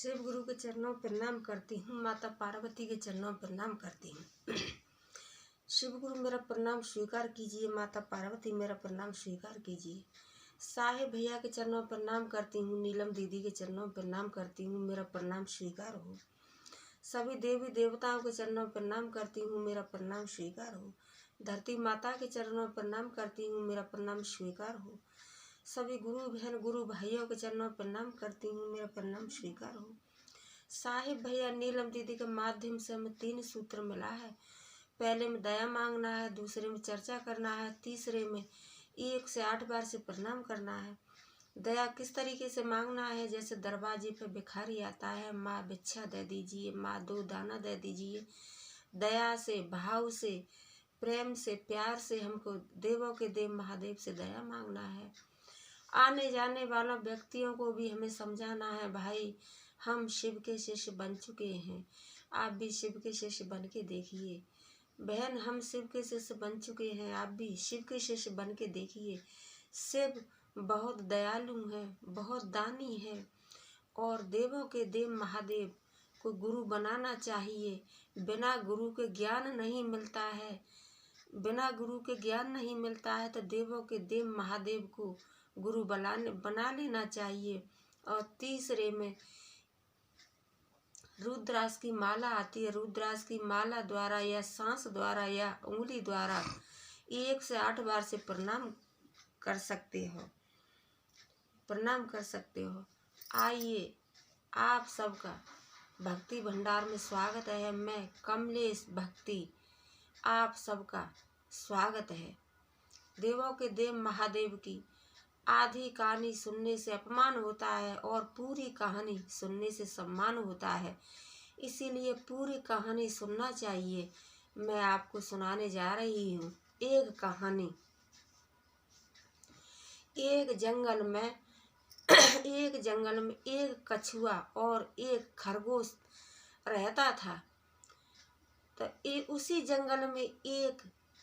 शिव गुरु के चरणों पर प्रणाम करती हूँ। माता पार्वती के चरणों पर प्रणाम करती हूँ। शिव गुरु मेरा प्रणाम स्वीकार कीजिए। माता पार्वती मेरा प्रणाम स्वीकार कीजिए। साहेब भैया के चरणों पर प्रणाम करती हूँ। नीलम दीदी के चरणों पर प्रणाम करती हूँ। मेरा प्रणाम स्वीकार हो। सभी देवी देवताओं के चरणों पर प्रणाम करती हूँ। मेरा प्रणाम स्वीकार हो। धरती माता के चरणों पर प्रणाम करती हूँ। मेरा प्रणाम स्वीकार हो। सभी गुरु बहन गुरु भाइयों के चरणों पर प्रणाम करती हूँ। मेरा प्रणाम स्वीकार हो। साहिब भैया नीलम दीदी के माध्यम से हमें 3 सूत्र मिला है। पहले में दया मांगना है, दूसरे में चर्चा करना है, तीसरे में 1 से 8 बार से प्रणाम करना है। दया किस तरीके से मांगना है? जैसे दरवाजे पे भिखारी आता है, माँ भिक्षा दे दीजिए, माँ 2 दाना दे दीजिए। दया से, भाव से, प्रेम से, प्यार से हमको देवों के देव महादेव से दया मांगना है। आने जाने वालों व्यक्तियों को भी हमें समझाना है, भाई हम शिव के शिष्य बन चुके हैं, आप भी शिव के शिष्य बन के देखिए। बहन हम शिव के शिष्य बन चुके हैं, आप भी शिव के शिष्य बन के देखिए। शिव बहुत दयालु है, बहुत दानी है और देवों के देव महादेव को गुरु बनाना चाहिए। बिना गुरु के ज्ञान नहीं मिलता है, बिना गुरु के ज्ञान नहीं मिलता है, तो देवों के देव महादेव को गुरु बना लेना चाहिए। और तीसरे में रुद्राक्ष की माला आती है, रुद्राक्ष की माला द्वारा या सांस द्वारा या उंगली द्वारा 1 से 8 बार से प्रणाम कर सकते हो, प्रणाम कर सकते हो। आइए आप सबका भक्ति भंडार में स्वागत है। मैं कमलेश भक्ति, आप सबका स्वागत है। देवों के देव महादेव की आधी कहानी सुनने से अपमान होता है और पूरी कहानी सुनने से सम्मान होता है, इसीलिए पूरी कहानी सुनना चाहिए। मैं आपको सुनाने जा रही हूँ एक कहानी। एक जंगल में एक कछुआ और एक खरगोश रहता था। तो उसी जंगल में एक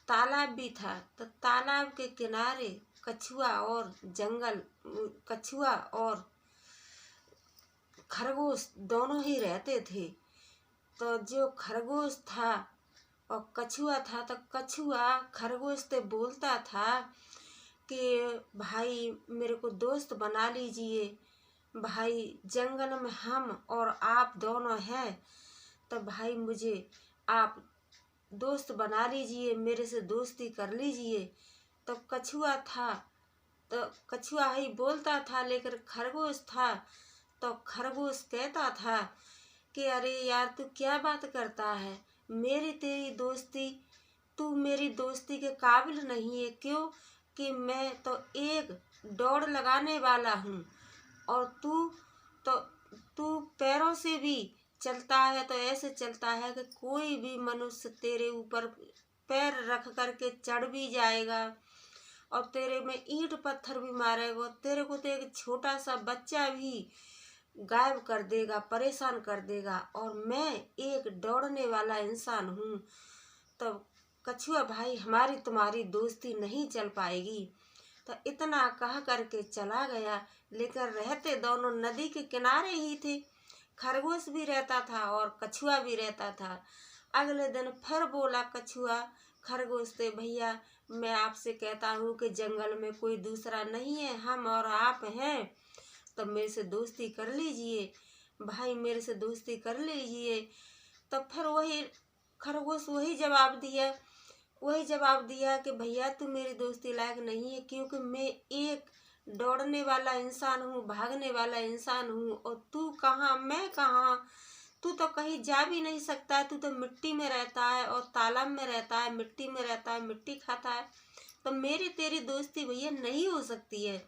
तालाब भी था। तो तालाब के किनारे कछुआ और खरगोश दोनों ही रहते थे। तो जो खरगोश था और कछुआ था, तो कछुआ खरगोश से बोलता था कि भाई मेरे को दोस्त बना लीजिए, भाई जंगल में हम और आप दोनों हैं, तो भाई मुझे आप दोस्त बना लीजिए, मेरे से दोस्ती कर लीजिए। तो कछुआ ही बोलता था, लेकिन खरगोश था तो खरगोश कहता था कि अरे यार तू क्या बात करता है, तू मेरी दोस्ती के काबिल नहीं है। क्यों कि मैं तो एक दौड़ लगाने वाला हूँ और तू पैरों से भी चलता है, तो ऐसे चलता है कि कोई भी मनुष्य तेरे ऊपर पैर रख करके चढ़ भी जाएगा और तेरे में ईंट पत्थर भी मारेगा। तेरे को तो एक छोटा सा बच्चा भी गायब कर देगा, परेशान कर देगा, और मैं एक दौड़ने वाला इंसान हूँ। तब कछुआ भाई हमारी तुम्हारी दोस्ती नहीं चल पाएगी। तो इतना कह करके चला गया, लेकिन रहते दोनों नदी के किनारे ही थे। खरगोश भी रहता था और कछुआ भी रहता था। अगले दिन फिर बोला कछुआ खरगोश से, भैया मैं आपसे कहता हूँ कि जंगल में कोई दूसरा नहीं है, हम और आप हैं, तो मेरे से दोस्ती कर लीजिए भाई, मेरे से दोस्ती कर लीजिए। तो फिर वही खरगोश वही जवाब दिया कि भैया तू मेरी दोस्ती लायक नहीं है, क्योंकि मैं एक दौड़ने वाला इंसान हूँ, भागने वाला इंसान हूँ, और तू कहाँ मैं कहाँ, तू तो कहीं जा भी नहीं सकता, तू तो मिट्टी में रहता है और तालाब में रहता है, मिट्टी में रहता है, मिट्टी खाता है। तो मेरी तेरी दोस्ती भैया नहीं हो सकती है।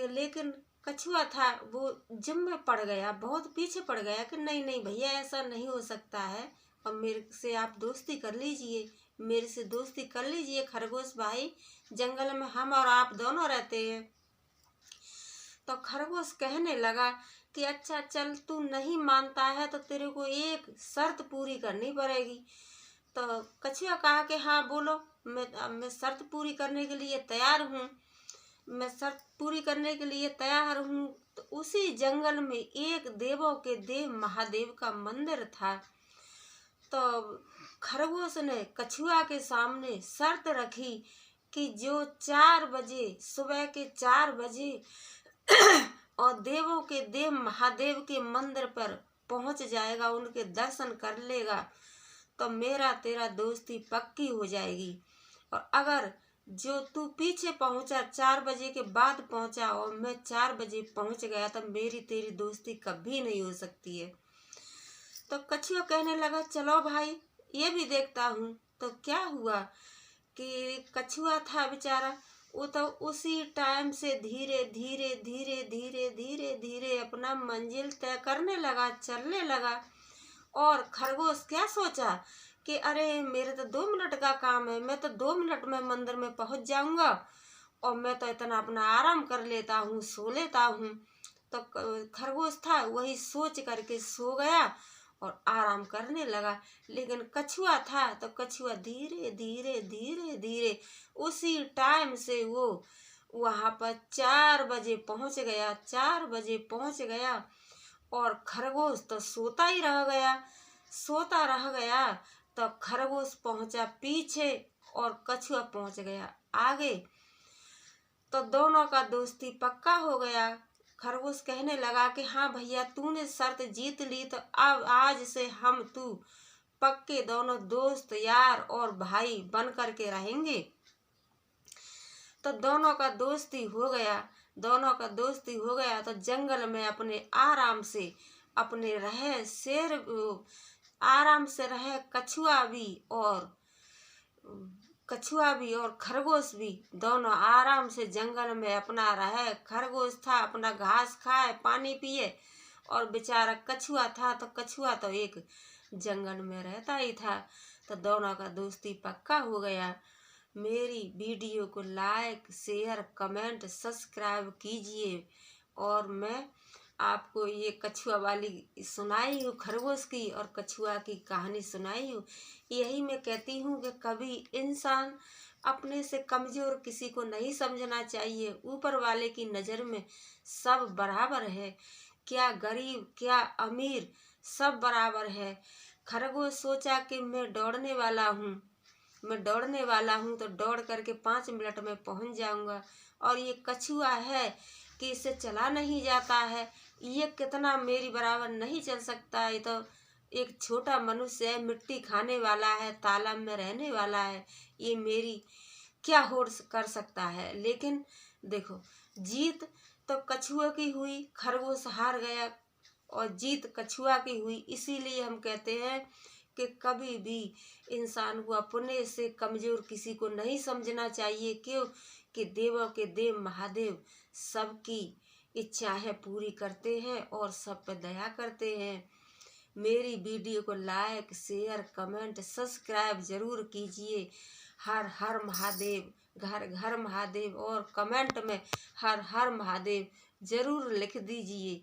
लेकिन कछुआ था वो जिम में पड़ गया, बहुत पीछे पड़ गया कि नहीं भैया ऐसा नहीं हो सकता है, और मेरे से आप दोस्ती कर लीजिए, मेरे से दोस्ती कर लीजिए खरगोश भाई, जंगल में हम और आप दोनों रहते हैं। तो खरगोश कहने लगा कि अच्छा चल, तू नहीं मानता है तो तेरे को एक शर्त पूरी करनी पड़ेगी। तो कछुआ कहा कि हाँ बोलो, मैं शर्त पूरी करने के लिए तैयार हूँ। मैं शर्त पूरी करने के लिए तैयार हूँ। तो उसी जंगल में एक देवों के देव महादेव का मंदिर था। तो खरगोश ने कछुआ के सामने शर्त रखी कि जो 4 बजे, सुबह के 4 बजे और देवों के देव महादेव के मंदिर पर पहुंच जाएगा, उनके दर्शन कर लेगा, तो मेरा तेरा दोस्ती पक्की हो जाएगी। और अगर जो तू पीछे पहुंचा, 4 बजे के बाद पहुंचा और मैं 4 बजे पहुंच गया, तो मेरी तेरी दोस्ती कभी नहीं हो सकती है। तो कछुआ कहने लगा चलो भाई, ये भी देखता हूँ। तो क्या हुआ कि कछुआ था बेचारा, वो तो उसी टाइम से धीरे धीरे धीरे धीरे धीरे धीरे अपना मंजिल तय करने लगा, चलने लगा। और खरगोश क्या सोचा कि अरे मेरे तो 2 मिनट का काम है, मैं तो 2 मिनट में मंदिर में पहुंच जाऊंगा और मैं तो इतना अपना आराम कर लेता हूँ, सो लेता हूँ। तो खरगोश था वही सोच करके सो गया और आराम करने लगा। लेकिन कछुआ था तो कछुआ धीरे धीरे धीरे धीरे उसी टाइम से वो वहाँ पर 4 बजे पहुँच गया, 4 बजे पहुँच गया। और खरगोश तो सोता ही रह गया, सोता रह गया। तो खरगोश पहुंचा पीछे और कछुआ पहुंच गया आगे। तो दोनों का दोस्ती पक्का हो गया। खरगोश कहने लगा कि हाँ भैया, तूने शर्त जीत ली, तो अब आज से हम तू पक्के दोनों दोस्त, यार और भाई बन करके रहेंगे। तो दोनों का दोस्ती हो गया, दोनों का दोस्ती हो गया। तो जंगल में अपने आराम से अपने रहे, शेर आराम से रहे, कछुआ भी और खरगोश भी दोनों आराम से जंगल में अपना रहे। खरगोश था अपना घास खाए, पानी पिए, और बेचारा कछुआ था तो कछुआ तो एक जंगल में रहता ही था। तो दोनों का दोस्ती पक्का हो गया। मेरी वीडियो को लाइक, शेयर, कमेंट, सब्सक्राइब कीजिए। और मैं आपको ये कछुआ वाली सुनाई हूँ, खरगोश की और कछुआ की कहानी सुनाई हूँ। यही मैं कहती हूँ कि कभी इंसान अपने से कमज़ोर किसी को नहीं समझना चाहिए। ऊपर वाले की नज़र में सब बराबर है, क्या गरीब क्या अमीर, सब बराबर है। खरगोश सोचा कि मैं दौड़ने वाला हूँ तो दौड़ करके 5 मिनट में पहुँच जाऊँगा। और ये कछुआ है कि इसे चला नहीं जाता है, ये कितना मेरी बराबर नहीं चल सकता। ये तो एक छोटा मनुष्य है, मिट्टी खाने वाला है, तालाब में रहने वाला है, ये मेरी क्या कर सकता है। लेकिन देखो, जीत तो कछुआ की हुई, खरगोश हार गया और जीत कछुआ की हुई। इसीलिए हम कहते हैं कि कभी भी इंसान को अपने से कमज़ोर किसी को नहीं समझना चाहिए। क्यों कि देवों के देव महादेव सबकी इच्छाएं पूरी करते हैं और सब पे दया करते हैं। मेरी वीडियो को लाइक, शेयर, कमेंट, सब्सक्राइब ज़रूर कीजिए। हर हर महादेव, घर घर महादेव, और कमेंट में हर हर महादेव ज़रूर लिख दीजिए।